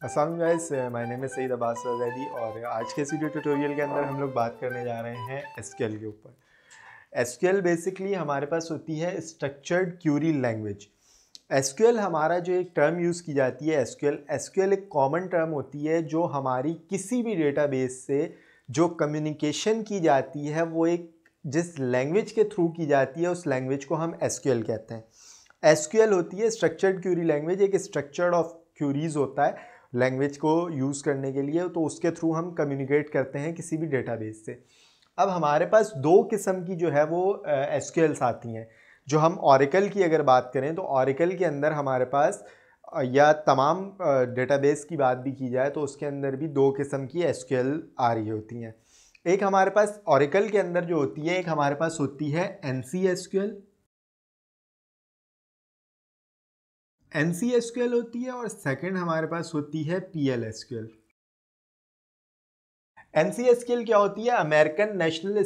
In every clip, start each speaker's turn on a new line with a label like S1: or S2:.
S1: अस्सलाम guys, my name is Saeed Abbas Zaidi और आज के इस वीडियो ट्यूटोरियल के अंदर हम लोग बात करने जा रहे हैं एसक्यूएल के ऊपर। एसक्यूएल बेसिकली हमारे पास होती है स्ट्रक्चर्ड क्यूरी लैंग्वेज। एसक्यूएल हमारा जो एक टर्म यूज़ की जाती है एसक्यूएल एक कॉमन टर्म होती है जो हमारी किसी भी डेटाबेस से जो कम्युनिकेशन की जाती है वो एक जिस लैंग्वेज के थ्रू की जाती है उस लैंग्वेज को हम एसक्यूएल कहते हैं। एसक्यूएल होती है स्ट्रक्चर्ड क्यूरी लैंग्वेज, एक स्ट्रक्चर्ड ऑफ क्यूरीज होता है लैंग्वेज को यूज़ करने के लिए, तो उसके थ्रू हम कम्युनिकेट करते हैं किसी भी डेटाबेस से। अब हमारे पास दो किस्म की जो है वो एसक्यूएल्स आती हैं। जो हम ऑरेकल की अगर बात करें तो ऑरेकल के अंदर हमारे पास या तमाम डेटाबेस की बात भी की जाए तो उसके अंदर भी दो किस्म की एसक्यूएल आ रही होती हैं। एक हमारे पास ऑरेकल के अंदर जो होती है, एक हमारे पास होती है एनसी एसक्यूएल होती है और सेकंड हमारे पास होती है पीएल एसक्यूएल। एनसीएसक्यूएल क्या होती है? अमेरिकन नेशनल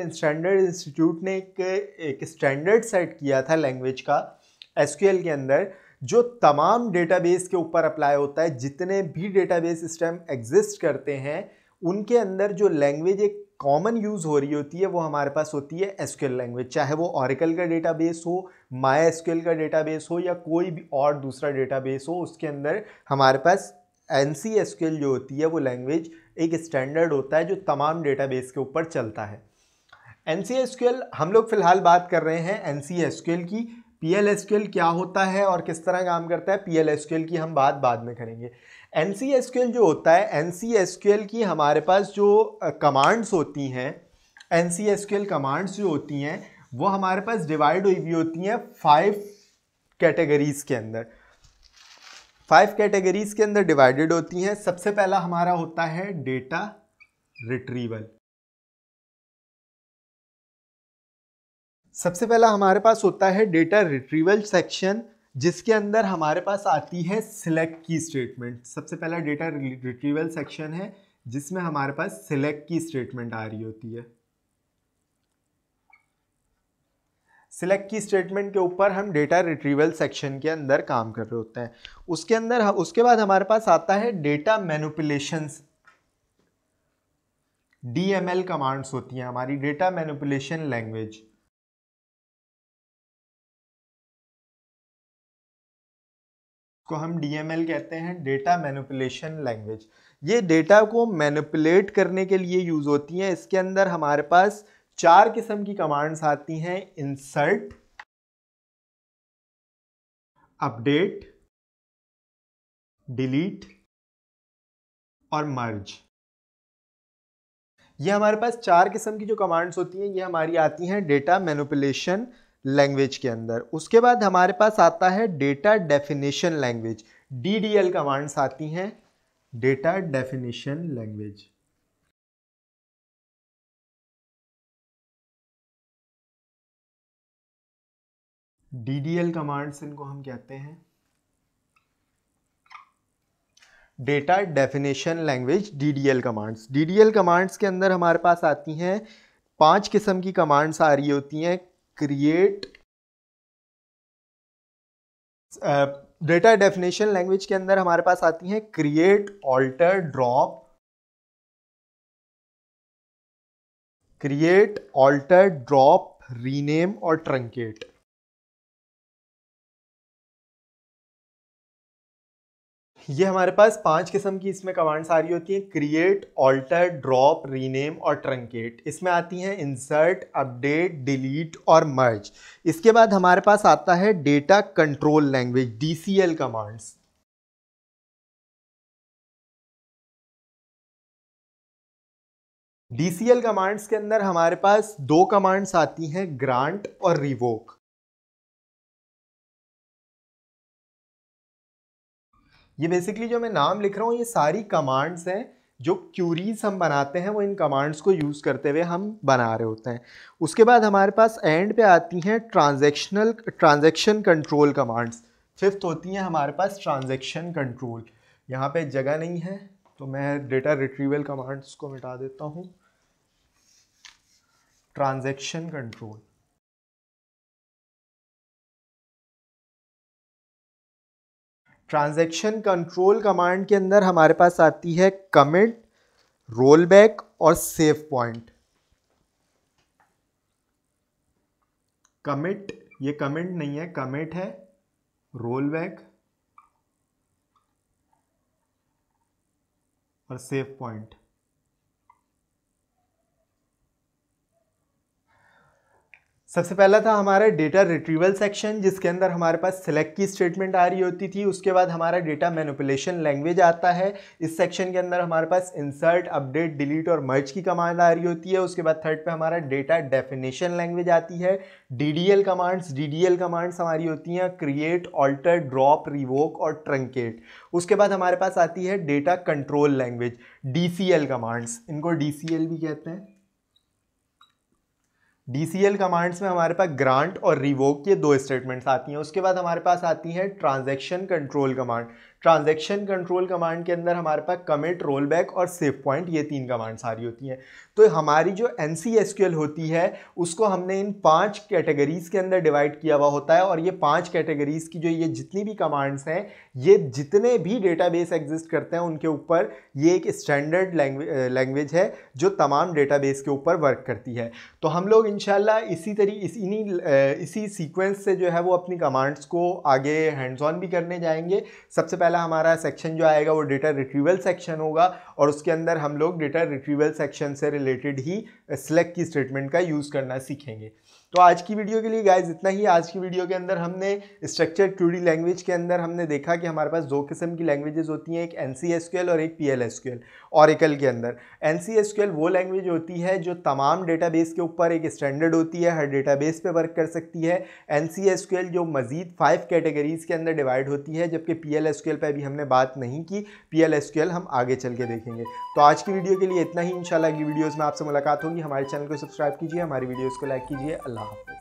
S1: स्टैंडर्ड इंस्टीट्यूट ने एक स्टैंडर्ड सेट किया था लैंग्वेज का एसक्यूएल के अंदर, जो तमाम डेटाबेस के ऊपर अप्लाई होता है। जितने भी डेटाबेस सिस्टम एग्जिस्ट करते हैं उनके अंदर जो लैंग्वेज एक कॉमन यूज़ हो रही होती है वो हमारे पास होती है एसक्यूएल लैंग्वेज। चाहे वो ऑरेकल का डेटाबेस हो, माई एसक्यूएल का डेटाबेस हो या कोई भी और दूसरा डेटाबेस हो, उसके अंदर हमारे पास एनसी एसक्यूएल जो होती है वो लैंग्वेज एक स्टैंडर्ड होता है जो तमाम डेटाबेस के ऊपर चलता है। एनसी एसक्यूएल हम लोग फिलहाल बात कर रहे हैं एनसी एसक्यूएल की। पीएल एसक्यूएल क्या होता है और किस तरह काम करता है, पीएल एसक्यूएल की हम बात बाद में करेंगे। एनसी एसक्यूएल जो होता है, एनसी एसक्यूएल की हमारे पास जो कमांड्स होती हैं, एनसी एसक्यूएल कमांड्स जो होती हैं वो हमारे पास डिवाइड हुई हुई होती हैं 5 कैटेगरीज के अंदर। 5 कैटेगरीज के अंदर डिवाइडेड होती हैं। सबसे पहला हमारा होता है डेटा रिट्रीवल। सबसे पहला हमारे पास होता है डेटा रिट्रीवल सेक्शन, जिसके अंदर हमारे पास आती है सिलेक्ट की स्टेटमेंट। सबसे पहला डेटा रिट्रीवल सेक्शन है जिसमें हमारे पास सिलेक्ट की स्टेटमेंट आ रही होती है। सिलेक्ट की स्टेटमेंट के ऊपर हम डेटा रिट्रीवल सेक्शन के अंदर काम कर रहे होते हैं। उसके बाद हमारे पास आता है डेटा मैनिपुलेशंस। डीएमएल कमांड्स होती हैं हमारी, डेटा मैनिपुलेशन लैंग्वेज। को हम डीएमएल कहते हैं, डेटा मैनिपुलेशन लैंग्वेज। ये डेटा को मैनिपुलेट करने के लिए यूज होती हैं। इसके अंदर हमारे पास 4 किस्म की कमांड्स आती हैं: इंसर्ट, अपडेट, डिलीट और मर्ज। ये हमारे पास 4 किस्म की जो कमांड्स होती हैं ये हमारी आती हैं डेटा मैनिपुलेशन लैंग्वेज के अंदर। उसके बाद हमारे पास आता है data definition language. DDL commands आती हैं, data definition language. DDL commands इनको हम कहते हैं, data definition language. DDL commands, DDL commands के अंदर हमारे पास आती हैं 5 किस्म की कमांड्स आ रही होती हैं। क्रिएट, डेटा डेफिनेशन लैंग्वेज के अंदर हमारे पास आती हैं क्रिएट, ऑल्टर, ड्रॉप, रीनेम और ट्रंकेट। ये हमारे पास 5 किस्म की इसमें कमांड्स आ रही होती हैं: क्रिएट, ऑल्टर, ड्रॉप, रीनेम और ट्रंकेट। इसमें आती हैं इंसर्ट, अपडेट, डिलीट और मर्ज। इसके बाद हमारे पास आता है data control language, DCL commands. DCL commands के अंदर हमारे पास 2 कमांड्स आती हैं, ग्रांट और रिवोक। ये बेसिकली जो मैं नाम लिख रहा हूँ ये सारी कमांड्स हैं जो क्यूरीज हम बनाते हैं, वो इन कमांड्स को यूज़ करते हुए हम बना रहे होते हैं। उसके बाद हमारे पास एंड पे आती हैं ट्रांजैक्शन कंट्रोल कमांड्स। फिफ्थ होती हैं हमारे पास ट्रांजैक्शन कंट्रोल। यहाँ पे जगह नहीं है तो मैं डेटा रिट्रीवल कमांड्स को मिटा देता हूँ। Transaction control, transaction control command के अंदर हमारे पास आती है कमिट, रोल बैक और सेव पॉइंट। कमिट, ये कमिट नहीं है, कमिट है, रोल बैक और सेव पॉइंट। सबसे पहला था हमारा डेटा रिट्रीवल सेक्शन, जिसके अंदर हमारे पास सिलेक्ट की स्टेटमेंट आ रही होती थी। उसके बाद हमारा डेटा मैनिपुलेशन लैंग्वेज आता है। इस सेक्शन के अंदर हमारे पास इंसर्ट, अपडेट, डिलीट और मर्ज की कमांड आ रही होती है। उसके बाद थर्ड पे हमारा डेटा डेफिनेशन लैंग्वेज आती है। डीडीएल कमांड्स हमारी होती हैं क्रिएट, ऑल्टर, ड्रॉप, रिवोक और ट्रंकेट। उसके बाद हमारे पास आती है data control language, DCL commands, इनको डीसीएल भी कहते हैं। डीसीएल कमांड्स में हमारे पास ग्रांट और रिवोक के दो स्टेटमेंट्स आती हैं। उसके बाद हमारे पास आती है transaction control command. Transaction control command के अंदर हमारे पास कमिट, रोल बैक और सेव पॉइंट, ये 3 कमांड्स आ रही होती हैं। तो हमारी जो NCSQL होती है उसको हमने इन 5 कैटेगरीज के अंदर डिवाइड किया हुआ होता है। और ये 5 कैटेगरीज की जो ये जितनी भी कमांड्स हैं, ये जितने भी डेटाबेस एग्जिस्ट करते हैं उनके ऊपर ये एक स्टैंडर्ड लैंग्वेज है जो तमाम डेटाबेस के ऊपर वर्क करती है। तो हम लोग इंशाल्लाह इसी सीक्वेंस से जो है वो अपनी कमांड्स को आगे हैंड्स ऑन भी करने जाएंगे। सबसे पहला हमारा सेक्शन जो आएगा वो डेटा रिट्रीवल सेक्शन होगा और उसके अंदर हम लोग डेटा रिट्रीवल सेक्शन से रिलेटेड ही सिलेक्ट की स्टेटमेंट का यूज़ करना सीखेंगे। तो आज की वीडियो के लिए गाइज इतना ही। आज की वीडियो के अंदर हमने स्ट्रक्चर क्यूरी लैंग्वेज के अंदर हमने देखा कि हमारे पास 2 किस्म की लैंग्वेजेस होती हैं, एक NCSQL और एक PLSQL। ऑरेकल के अंदर NCSQL वो लैंग्वेज होती है जो तमाम डेटाबेस के ऊपर एक स्टैंडर्ड होती है, हर डेटाबेस पे वर्क कर सकती है। NCSQL जो मजीद 5 कैटेगरीज के अंदर डिवाइड होती है, जबकि PLSQL पे अभी हमने बात नहीं की। PLSQL हम आगे चल के देखेंगे। तो आज की वीडियो के लिए इतना ही। इंशाल्लाह अगली वीडियोज़ में आपसे मुलाकात होगी। हमारे चैनल को सब्सक्राइब कीजिए, हमारी वीडियोज़ को लाइक कीजिए। अल्लाह हाफ़िज़।